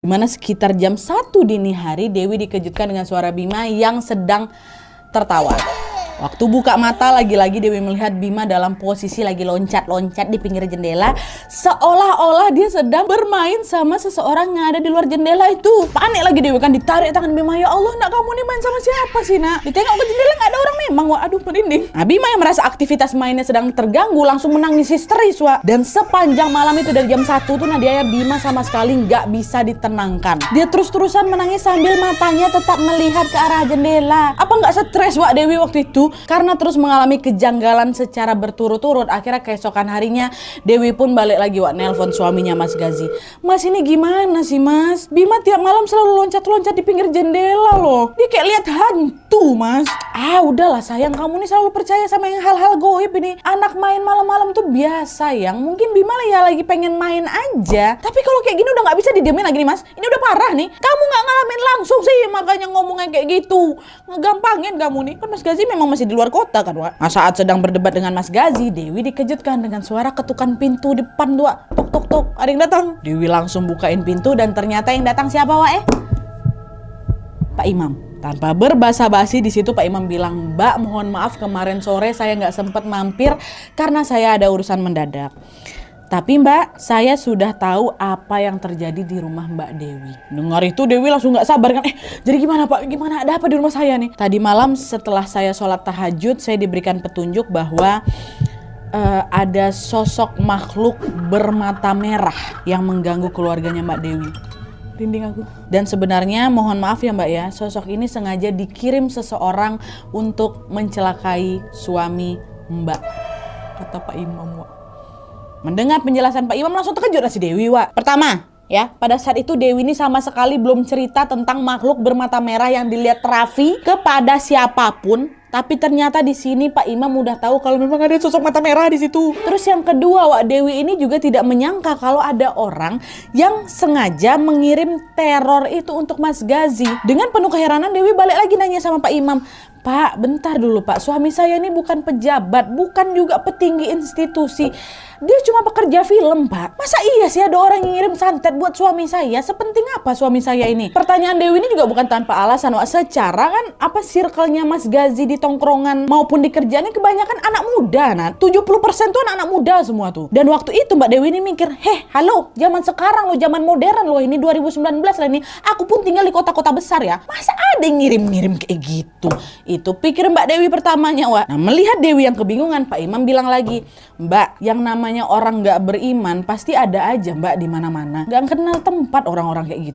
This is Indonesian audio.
Dimana sekitar jam 1 dini hari Dewi dikejutkan dengan suara Bima yang sedang tertawa. Waktu buka mata lagi-lagi Dewi melihat Bima dalam posisi lagi loncat-loncat di pinggir jendela, seolah-olah dia sedang bermain sama seseorang yang ada di luar jendela itu. Panik lagi Dewi kan, ditarik tangan Bima. Ya Allah, nak, kamu nih main sama siapa sih, nak? Ditengok ke jendela nggak ada orang memang. Wah, aduh, merinding. Nah, Bima yang merasa aktivitas mainnya sedang terganggu langsung menangis histeris, wah. Dan sepanjang malam itu dari jam 1 tuh Nadia Bima sama sekali nggak bisa ditenangkan. Dia terus-terusan menangis sambil matanya tetap melihat ke arah jendela. Apa nggak stres, wak, Dewi waktu itu? Karena terus mengalami kejanggalan secara berturut-turut. Akhirnya keesokan harinya Dewi pun balik lagi, wak, nelpon suaminya Mas Gazi. Mas, ini gimana sih, Mas? Bima tiap malam selalu loncat-loncat di pinggir jendela loh. Dia kayak lihat hantu, Mas. Ah, udahlah sayang, kamu nih selalu percaya sama yang hal-hal goib ini. Anak main malam-malam tuh biasa, yang mungkin Bima lah ya lagi pengen main aja. Tapi kalau kayak gini udah nggak bisa didiemin lagi nih, Mas. Ini udah parah nih. Kamu nggak ngalamin langsung sih, makanya ngomongnya kayak gitu. Ngegampangin kamu nih. Kan Mas Gazi memang masih di luar kota kan, Wak. Nah, saat sedang berdebat dengan Mas Gazi, Dewi dikejutkan dengan suara ketukan pintu depan, Wak. Tok tok tok, ada yang datang. Dewi langsung bukain pintu dan ternyata yang datang siapa, Wak? Pak Imam. Tanpa berbasa-basi di situ Pak Imam bilang, "Mbak, mohon maaf kemarin sore saya nggak sempat mampir karena saya ada urusan mendadak. Tapi Mbak, saya sudah tahu apa yang terjadi di rumah Mbak Dewi." Dengar itu Dewi langsung nggak sabar kan. Jadi gimana, Pak? Gimana, ada apa di rumah saya nih? Tadi malam setelah saya sholat tahajud, saya diberikan petunjuk bahwa ada sosok makhluk bermata merah yang mengganggu keluarganya Mbak Dewi. Rinding aku. Dan sebenarnya mohon maaf ya Mbak ya, sosok ini sengaja dikirim seseorang untuk mencelakai suami Mbak, kata Pak Imam, Wak. Mendengar penjelasan Pak Imam langsung terkejut si Dewi, Wak. Pertama, ya, pada saat itu Dewi ini sama sekali belum cerita tentang makhluk bermata merah yang dilihat Raffi kepada siapapun. Tapi ternyata di sini Pak Imam udah tahu kalau memang ada sosok mata merah di situ. Terus yang kedua, Wak, Dewi ini juga tidak menyangka kalau ada orang yang sengaja mengirim teror itu untuk Mas Gazi. Dengan penuh keheranan Dewi balik lagi nanya sama Pak Imam, "Pak, bentar dulu Pak, suami saya ini bukan pejabat, bukan juga petinggi institusi. Dia cuma pekerja film, Pak. Masa iya sih ada orang yang ngirim santet buat suami saya? Sepenting apa suami saya ini?" Pertanyaan Dewi ini juga bukan tanpa alasan, Wak. Secara kan apa circle-nya Mas Gazi di tongkrongan maupun di kerjaannya kebanyakan anak muda, nah. 70% tuh anak-anak muda semua tuh. Dan waktu itu Mbak Dewi ini mikir, halo, zaman sekarang loh, zaman modern loh, ini 2019 lah ini. Aku pun tinggal di kota-kota besar ya. Masa ada yang ngirim-ngirim kayak gitu? Itu pikir Mbak Dewi pertamanya, Wak. Nah, melihat Dewi yang kebingungan, Pak Imam bilang lagi, "Mbak, yang namanya orang nggak beriman pasti ada aja, Mbak, di mana-mana. Nggak kenal tempat orang-orang kayak gitu."